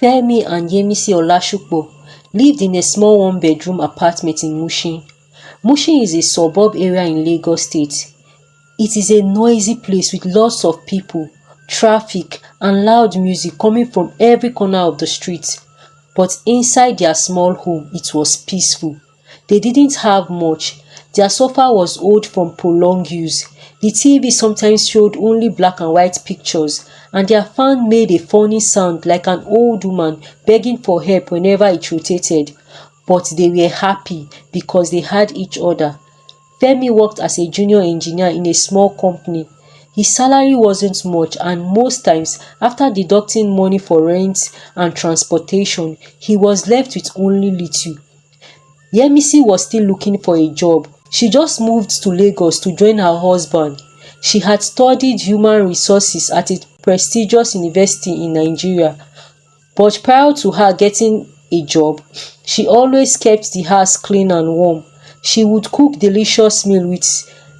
Femi and Yemisi Olashupo lived in a small one-bedroom apartment in Mushin. Mushin is a suburb area in Lagos State. It is a noisy place with lots of people, traffic and loud music coming from every corner of the street. But inside their small home, it was peaceful. They didn't have much. Their sofa was old from prolonged use. The TV sometimes showed only black and white pictures, and their fan made a funny sound like an old woman begging for help whenever it rotated. But they were happy because they had each other. Femi worked as a junior engineer in a small company. His salary wasn't much, and most times, after deducting money for rent and transportation, he was left with only little. Yemisi was still looking for a job. She just moved to Lagos to join her husband. She had studied human resources at a prestigious university in Nigeria. But prior to her getting a job, she always kept the house clean and warm. She would cook delicious meal with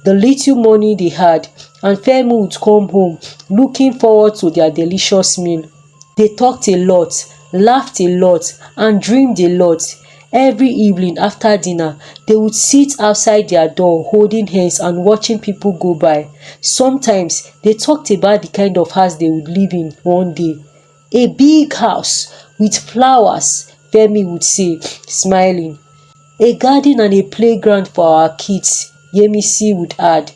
the little money they had, and Femi would come home looking forward to their delicious meal. They talked a lot, laughed a lot, and dreamed a lot. Every evening after dinner, they would sit outside their door holding hands and watching people go by. Sometimes they talked about the kind of house they would live in one day. A big house with flowers, Femi would say, smiling. A garden and a playground for our kids, Yemisi would add.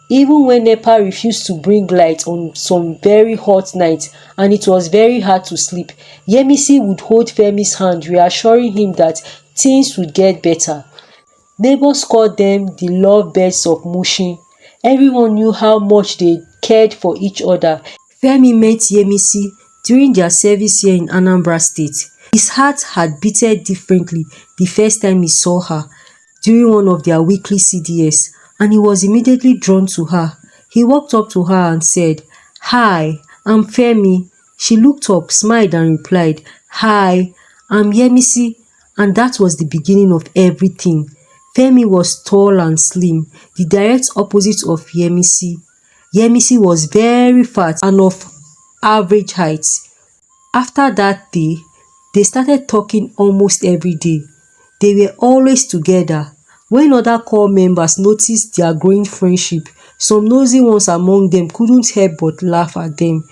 Even when NEPA refused to bring light on some very hot nights and it was very hard to sleep, Yemisi would hold Femi's hand, reassuring him that things would get better. Neighbors called them the lovebirds of Mushin. Everyone knew how much they cared for each other. Femi met Yemisi during their service here in Anambra State. His heart had beaten differently the first time he saw her during one of their weekly CDS, and he was immediately drawn to her. He walked up to her and said, "Hi, I'm Femi." She looked up, smiled and replied, "Hi, I'm Yemisi." And that was the beginning of everything. Femi was tall and slim, the direct opposite of Yemisi. Yemisi was very fat and of average height. After that day, they started talking almost every day. They were always together. When other corps members noticed their growing friendship, some nosy ones among them couldn't help but laugh at them.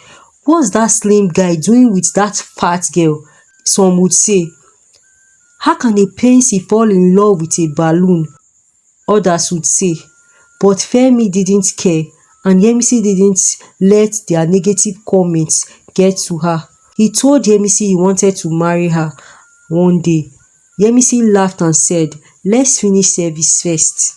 "What's that slim guy doing with that fat girl?" some would say. "How can a pansy fall in love with a balloon?" others would say. But Femi didn't care, and Yemisi didn't let their negative comments get to her. He told Yemisi he wanted to marry her one day. Yemisi laughed and said, "Let's finish service first."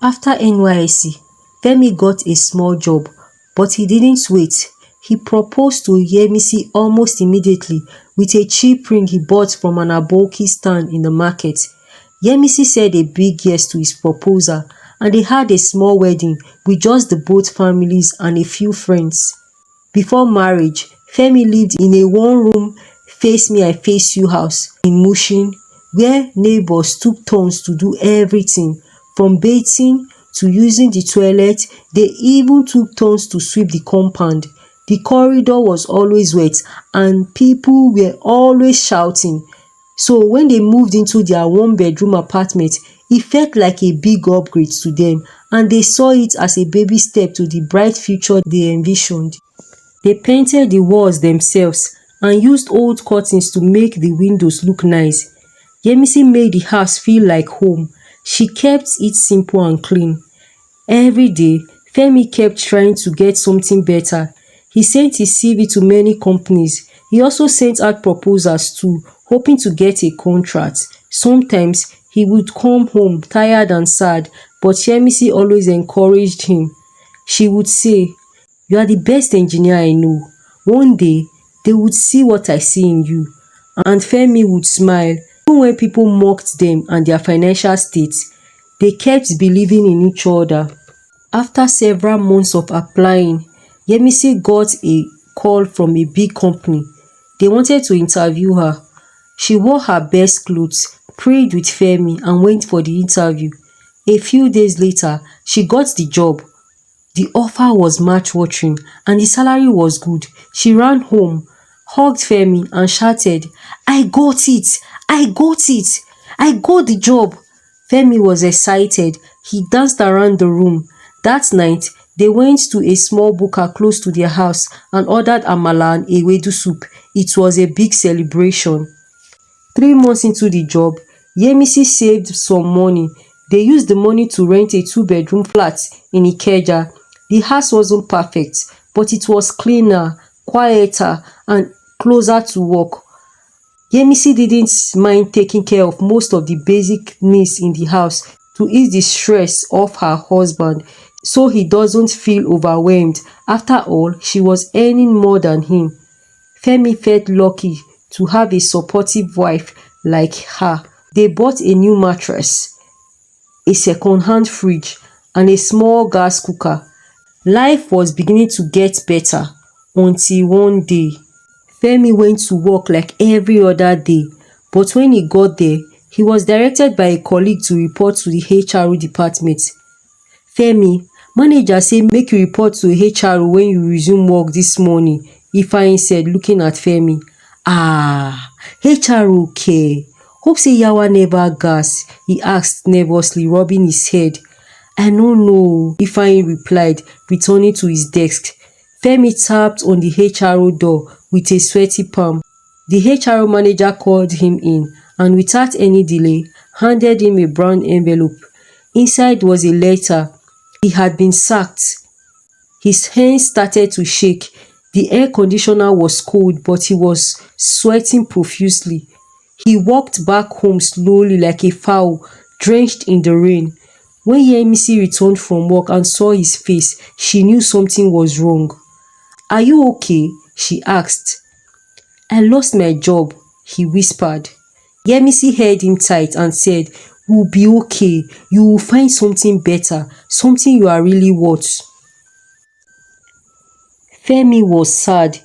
After NYSC, Femi got a small job, but he didn't wait. He proposed to Yemisi almost immediately with a cheap ring he bought from an aboki stand in the market. Yemisi said a big yes to his proposal, and they had a small wedding with just the both families and a few friends. Before marriage, Femi lived in a one-room face me I face you house in Mushin, where neighbors took turns to do everything from bathing to using the toilet. They even took turns to sweep the compound. The corridor was always wet and people were always shouting. So when they moved into their one-bedroom apartment, it felt like a big upgrade to them, and they saw it as a baby step to the bright future they envisioned. They painted the walls themselves and used old curtains to make the windows look nice. Yemisi made the house feel like home. She kept it simple and clean. Every day, Femi kept trying to get something better. He sent his CV to many companies. He also sent out proposals too, hoping to get a contract. Sometimes he would come home tired and sad, but Yemisi always encouraged him. She would say, "You are the best engineer I know. One day, they would see what I see in you." And Femi would smile. Even when people mocked them and their financial state, they kept believing in each other. After several months of applying, Yemisi got a call from a big company. They wanted to interview her. She wore her best clothes, prayed with Femi, and went for the interview. A few days later, she got the job. The offer was mouth-watering and the salary was good. She ran home hugged Femi and shouted, "I got it! I got it! I got the job!" Femi was excited. He danced around the room. That night, they went to a small buka close to their house and ordered amala and ewedu soup. It was a big celebration. 3 months into the job, Yemisi saved some money. They used the money to rent a 2-bedroom flat in Ikeja. The house wasn't perfect, but it was cleaner, quieter, and closer to work. Yemisi didn't mind taking care of most of the basic needs in the house to ease the stress of her husband so he doesn't feel overwhelmed. After all, she was earning more than him. Femi felt lucky to have a supportive wife like her. They bought a new mattress, a second-hand fridge, and a small gas cooker. Life was beginning to get better until one day, Femi went to work like every other day, but when he got there, he was directed by a colleague to report to the HR department. "Femi, manager say make you report to HR when you resume work this morning," Ifeanyi said, looking at Femi. HR okay. Hope say yawa never gas," he asked nervously, rubbing his head. "I no know," Ifeanyi replied, returning to his desk. Femi tapped on the HR door with a sweaty palm. The HR manager called him in and without any delay handed him a brown envelope. Inside was a letter. He had been sacked. His hands started to shake. The air conditioner was cold, but he was sweating profusely. He walked back home slowly like a fowl drenched in the rain. When Yemisi returned from work and saw his face, she knew something was wrong. "Are you okay?" she asked. "I lost my job," he whispered. Yemisi held him tight and said, "We'll be okay. You will find something better, something you are really worth." Femi was sad.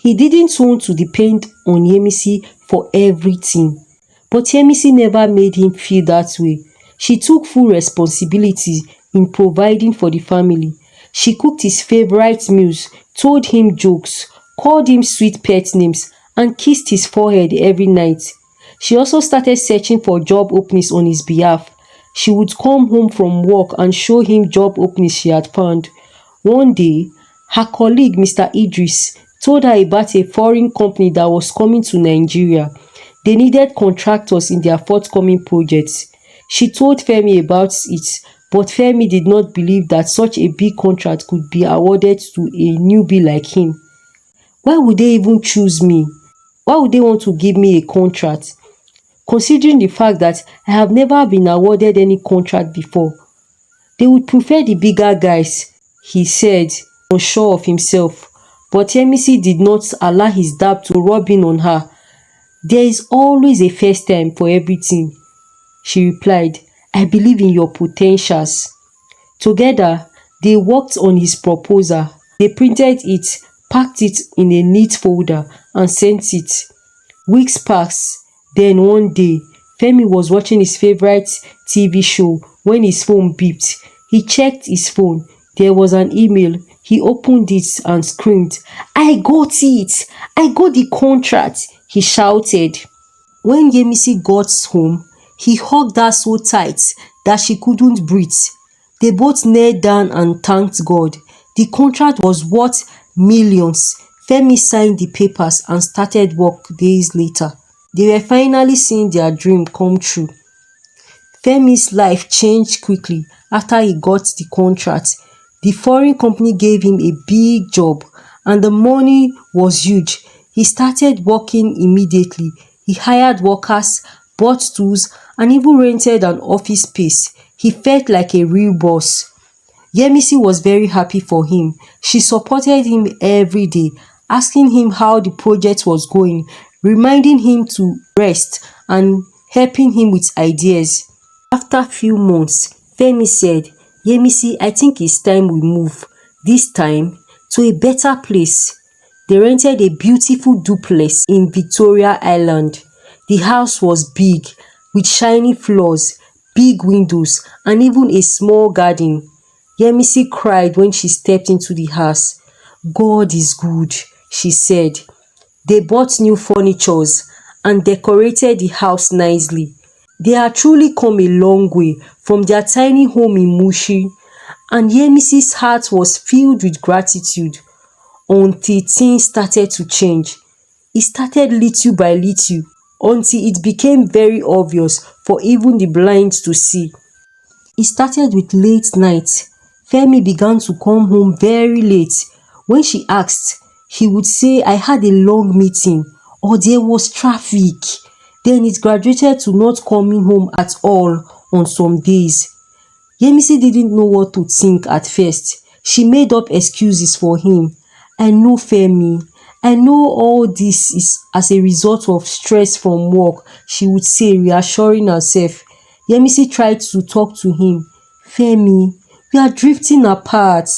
He didn't want to depend on Yemisi for everything. But Yemisi never made him feel that way. She took full responsibility in providing for the family. She cooked his favorite meals, told him jokes, called him sweet pet names, and kissed his forehead every night. She also started searching for job openings on his behalf. She would come home from work and show him job openings she had found. One day, her colleague, Mr. Idris, told her about a foreign company that was coming to Nigeria. They needed contractors in their forthcoming projects. She told Femi about it, but Femi did not believe that such a big contract could be awarded to a newbie like him. Why would they even choose me? Why would they want to give me a contract? Considering the fact that I have never been awarded any contract before. They would prefer the bigger guys, he said, unsure of himself. But Yemisi did not allow his doubt to rub in on her. "There is always a first time for everything," she replied. "I believe in your potentials." Together, they worked on his proposal. They printed it, packed it in a neat folder, and sent it. Weeks passed. Then one day, Femi was watching his favorite TV show when his phone beeped. He checked his phone. There was an email. He opened it and screamed, "I got it! I got the contract!" he shouted. When Yemisi got home, he hugged her so tight that she couldn't breathe. They both knelt down and thanked God. The contract was worth millions. Femi signed the papers and started work days later. They were finally seeing their dream come true. Femi's life changed quickly after he got the contract. The foreign company gave him a big job and the money was huge. He started working immediately. He hired workers, bought tools, and even rented an office space. He felt like a real boss. Yemisi was very happy for him. She supported him every day, asking him how the project was going, reminding him to rest, and helping him with ideas. After a few months, Femi said, "Yemisi, I think it's time we move. This time to a better place." They rented a beautiful duplex in Victoria Island. The house was big, with shiny floors, big windows, and even a small garden. Yemisi cried when she stepped into the house. "God is good," she said. They bought new furnitures and decorated the house nicely. They had truly come a long way from their tiny home in Mushin, and Yemisi's heart was filled with gratitude until things started to change. It started little by little until it became very obvious for even the blind to see. It started with late nights. Femi began to come home very late. When she asked, he would say, "I had a long meeting," or "there was traffic." Then it graduated to not coming home at all on some days. Yemisi didn't know what to think at first. She made up excuses for him. "I know, Femi. I know all this is as a result of stress from work," she would say, reassuring herself. Yemisi tried to talk to him. "Femi, we are drifting apart.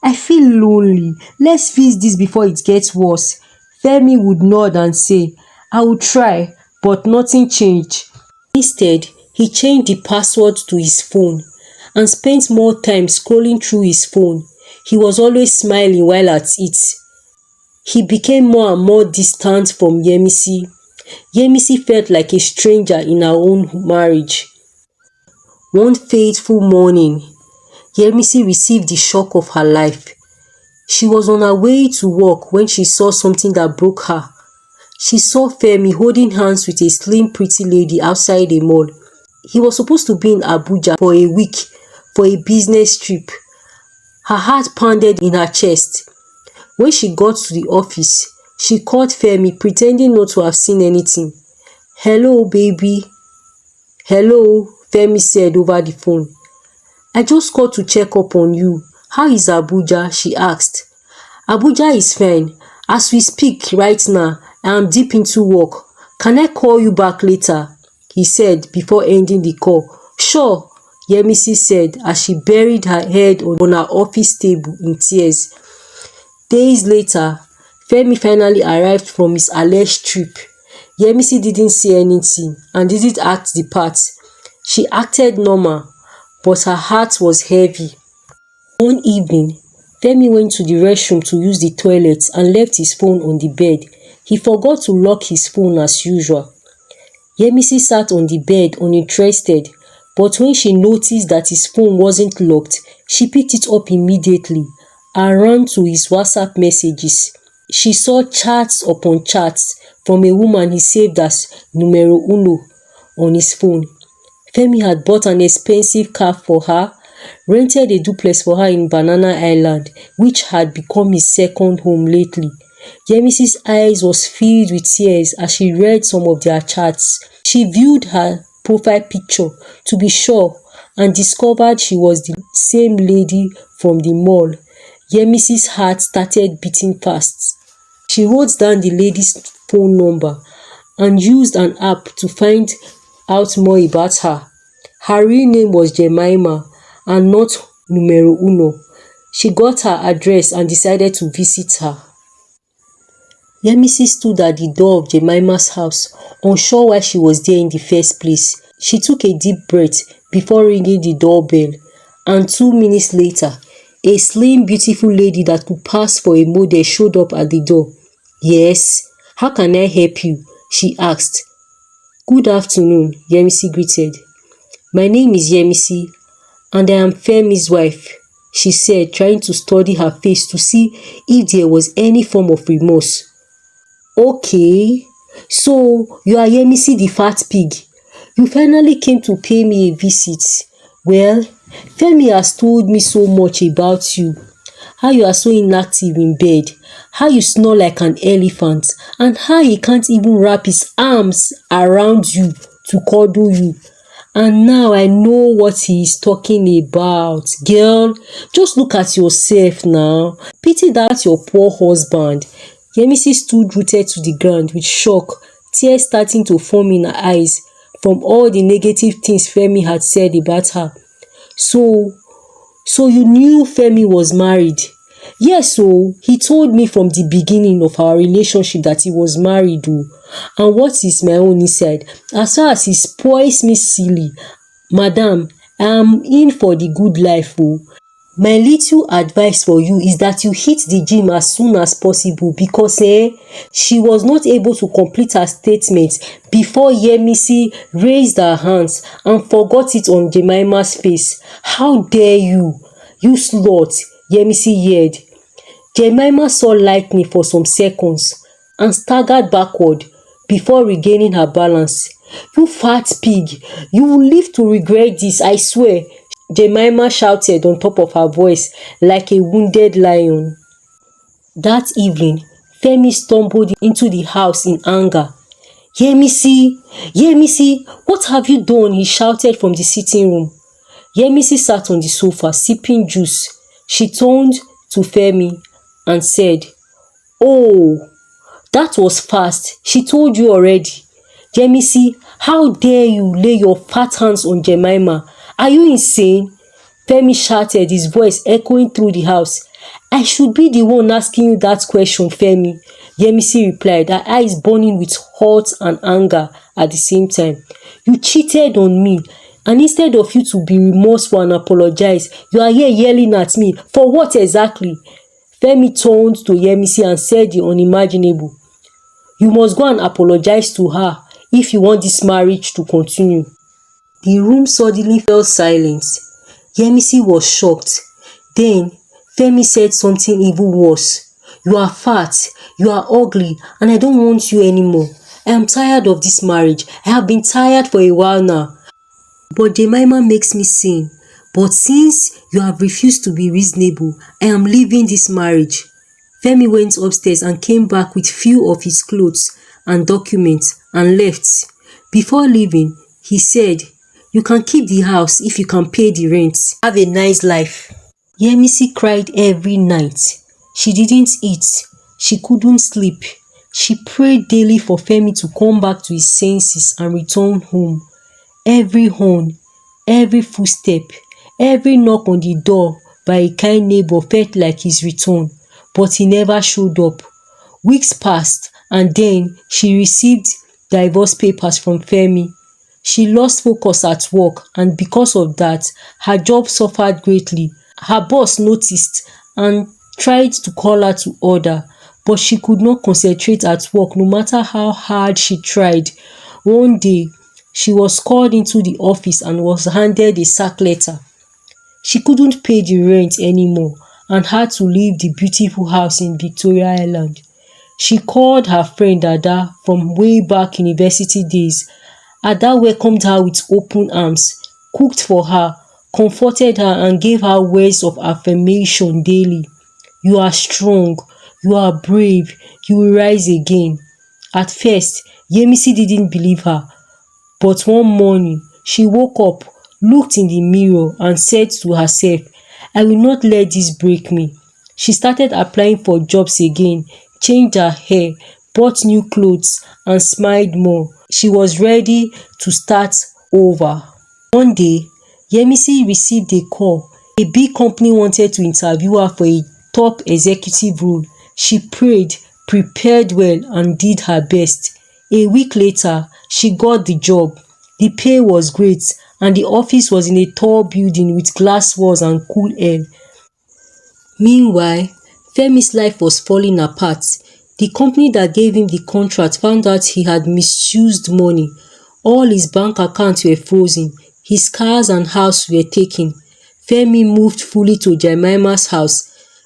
I feel lonely. Let's fix this before it gets worse." Femi would nod and say, "I will try," but nothing changed. Instead, he changed the password to his phone and spent more time scrolling through his phone. He was always smiling while at it. He became more and more distant from Yemisi. Yemisi felt like a stranger in her own marriage. One fateful morning, Yemisi received the shock of her life. She was on her way to work when she saw something that broke her. She saw Femi holding hands with a slim, pretty lady outside a mall. He was supposed to be in Abuja for a week for a business trip. Her heart pounded in her chest. When she got to the office, she called Femi, pretending not to have seen anything. "Hello, baby." "Hello," Femi said over the phone. "I just called to check up on you. How is Abuja?" she asked. "Abuja is fine. As we speak right now, I am deep into work. Can I call you back later?" he said before ending the call. "Sure," Yemisi said as she buried her head on her office table in tears. Days later, Femi finally arrived from his alleged trip. Yemisi didn't say anything and didn't act the part. She acted normal, but her heart was heavy. One evening, Femi went to the restroom to use the toilet and left his phone on the bed. He forgot to lock his phone as usual. Yemisi sat on the bed uninterested, but when she noticed that his phone wasn't locked, she picked it up immediately and ran to his WhatsApp messages. She saw chats upon chats from a woman he saved as numero uno on his phone. Femi had bought an expensive car for her, rented a duplex for her in Banana Island, which had become his second home lately. Yemisi's eyes was filled with tears as she read some of their chats. She viewed her profile picture to be sure and discovered she was the same lady from the mall. Yemisi's heart started beating fast. She wrote down the lady's phone number and used an app to find out more about her. Her real name was Jemima and not numero uno. She got her address and decided to visit her. Yemisi stood at the door of Jemima's house, unsure why she was there in the first place. She took a deep breath before ringing the doorbell, and 2 minutes later, a slim, beautiful lady that could pass for a model showed up at the door. "Yes, how can I help you?" she asked. "Good afternoon," Yemisi greeted. "My name is Yemisi, and I am Femi's wife," she said, trying to study her face to see if there was any form of remorse. "Okay, so you are Yemisi the fat pig. You finally came to pay me a visit. Well, Femi has told me so much about you. How you are so inactive in bed, how you snore like an elephant, and how he can't even wrap his arms around you to cuddle you. And now I know what he is talking about. Girl, just look at yourself now. Pity that your poor husband." Yemisi stood rooted to the ground with shock, tears starting to form in her eyes from all the negative things Femi had said about her. So you knew Femi was married?" "Yes, so he told me from the beginning of our relationship that he was married. And what is my own inside? As far as he spoils me silly, madam, I am in for the good life. My little advice for you is that you hit the gym as soon as possible because she was not able to complete her statement before Yemisi raised her hands and forgot it on Jemima's face. How dare you? You slut, Yemisi yelled. Jemima saw lightning for some seconds and staggered backward before regaining her balance. You fat pig, you will live to regret this, I swear, Jemima shouted on top of her voice like a wounded lion. That evening, Femi stumbled into the house in anger. Yemisi, Yemisi, what have you done? He shouted from the sitting room. Yemisi sat on the sofa sipping juice. She turned to Femi and said, "Oh, that was fast. She told you already. Yemisi, how dare you lay your fat hands on Jemima? Are you insane?" Femi shouted, his voice echoing through the house. "I should be the one asking you that question, Femi," Yemisi replied, her eyes burning with hurt and anger at the same time. "You cheated on me, and instead of you to be remorseful and apologize, you are here yelling at me. For what exactly?" Femi turned to Yemisi and said the unimaginable. "You must go and apologize to her if you want this marriage to continue." The room suddenly fell silent. Yemisi was shocked. Then Femi said something even worse. "You are fat, you are ugly, and I don't want you anymore. I am tired of this marriage. I have been tired for a while now. But Jemima makes me sing. But since you have refused to be reasonable, I am leaving this marriage." Femi went upstairs and came back with few of his clothes and documents and left. Before leaving, he said, "You can keep the house if you can pay the rent. Have a nice life." Yemisi cried every night. She didn't eat. She couldn't sleep. She prayed daily for Femi to come back to his senses and return home. Every horn, every footstep, every knock on the door by a kind neighbor felt like his return, but he never showed up. Weeks passed and then she received divorce papers from Femi. She lost focus at work, and because of that, her job suffered greatly. Her boss noticed and tried to call her to order, but she could not concentrate at work no matter how hard she tried. One day, she was called into the office and was handed a sack letter. She couldn't pay the rent anymore and had to leave the beautiful house in Victoria Island. She called her friend Ada from way back university days. Ada welcomed her with open arms, cooked for her, comforted her and gave her words of affirmation daily. "You are strong, you are brave, you will rise again." At first, Yemisi didn't believe her, but one morning she woke up, looked in the mirror and said to herself, "I will not let this break me." She started applying for jobs again, changed her hair, bought new clothes and smiled more. She was ready to start over. One day, Yemisi received a call. A big company wanted to interview her for a top executive role. She prayed, prepared well and did her best. A week later, she got the job. The pay was great and the office was in a tall building with glass walls and cool air. Meanwhile, Femi's life was falling apart. The company that gave him the contract found out he had misused money. All his bank accounts were frozen. His cars and house were taken. Femi moved fully to Jemima's house.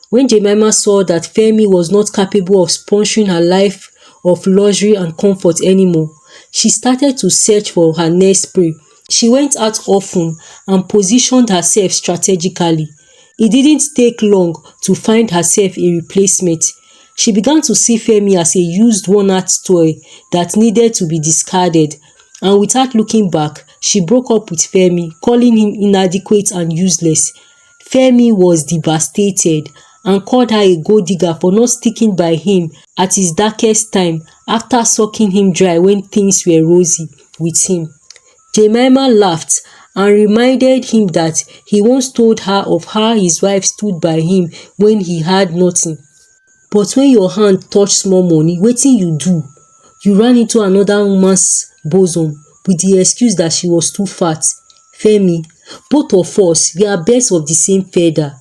When Jemima saw that Femi was not capable of sponsoring her life of luxury and comfort anymore, she started to search for her next prey. She went out often and positioned herself strategically. It didn't take long to find herself a replacement. She began to see Femi as a used worn-out toy that needed to be discarded, and without looking back, she broke up with Femi, calling him inadequate and useless. Femi was devastated and called her a gold digger for not sticking by him at his darkest time after sucking him dry when things were rosy with him. Jemima laughed and reminded him that he once told her of how his wife stood by him when he had nothing. But when your hand touch small money, wetin you do? You ran into another woman's bosom with the excuse that she was too fat. Femi, both of us, we are birds of the same feather.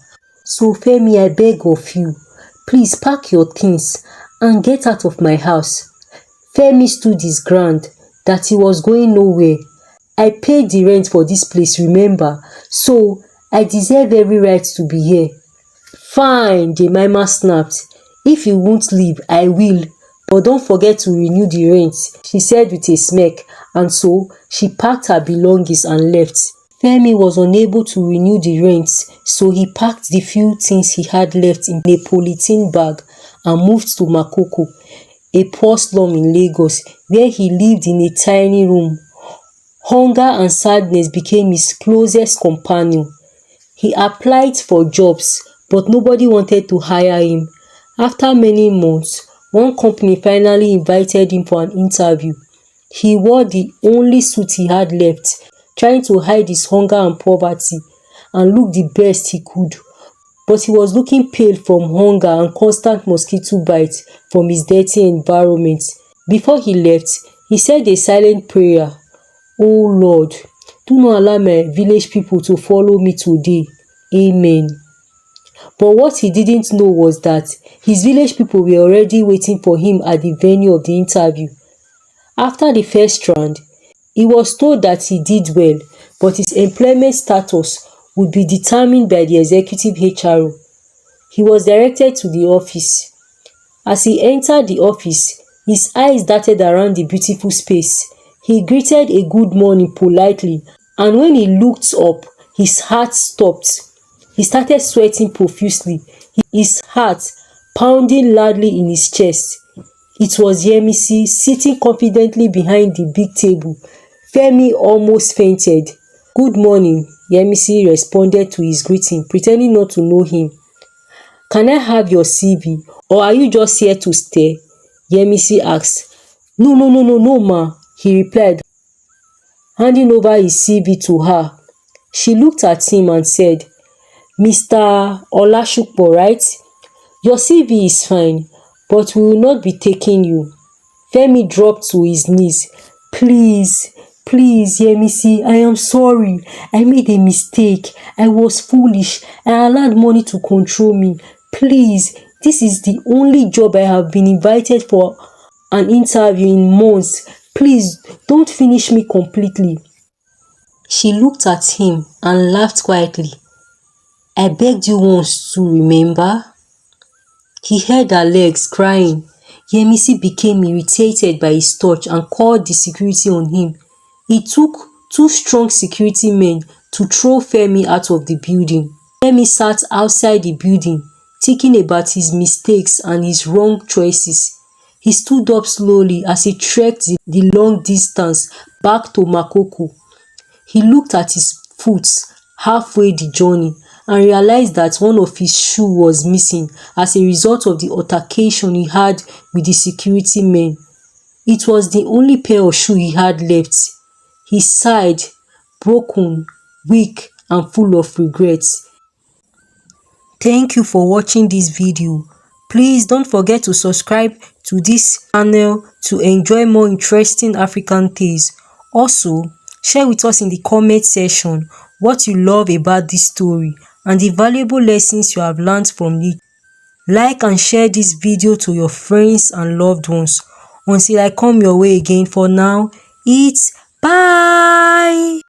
So Femi, I beg of you, please pack your things and get out of my house. Femi stood his ground that he was going nowhere. I paid the rent for this place, remember? So I deserve every right to be here. Fine, Jemima snapped. If you won't leave, I will. But don't forget to renew the rent, she said with a smirk, and so she packed her belongings and left. Femi was unable to renew the rent, so he packed the few things he had left in a polythene bag and moved to Makoko, a poor slum in Lagos, where he lived in a tiny room. Hunger and sadness became his closest companion. He applied for jobs, but nobody wanted to hire him. After many months, one company finally invited him for an interview. He wore the only suit he had left, trying to hide his hunger and poverty, and look the best he could. But he was looking pale from hunger and constant mosquito bites from his dirty environment. Before he left, he said a silent prayer. Oh Lord, do not allow my village people to follow me today. Amen. But what he didn't know was that his village people were already waiting for him at the venue of the interview. After the first round, he was told that he did well, but his employment status would be determined by the executive HRO. He was directed to the office. As he entered the office, his eyes darted around the beautiful space. He greeted a good morning politely, and when he looked up, his heart stopped. He started sweating profusely, his heart pounding loudly in his chest. It was Yemisi sitting confidently behind the big table. Femi almost fainted. Good morning, Yemisi responded to his greeting, pretending not to know him. Can I have your CV, or are you just here to stare? Yemisi asked. No, ma, he replied, handing over his CV to her. She looked at him and said, Mr. Olashukpo, right? Your CV is fine, but we will not be taking you. Femi dropped to his knees. Please, Yemisi, I am sorry. I made a mistake. I was foolish. I allowed money to control me. Please, this is the only job I have been invited for an interview in months. Please, don't finish me completely. She looked at him and laughed quietly. I begged you once to remember. He held her legs, crying. Yemisi became irritated by his touch and called the security on him. It took 2 strong security men to throw Femi out of the building. Femi sat outside the building, thinking about his mistakes and his wrong choices. He stood up slowly as he trekked the long distance back to Makoko. He looked at his foot halfway the journey and realized that one of his shoes was missing as a result of the altercation he had with the security men. It was the only pair of shoes he had left. He sighed, broken, weak, and full of regrets. Thank you for watching this video. Please don't forget to subscribe to this channel to enjoy more interesting African tales. Also, share with us in the comment section what you love about this story and the valuable lessons you have learned from it. Like and share this video to your friends and loved ones. Until I come your way again, for now, it's bye.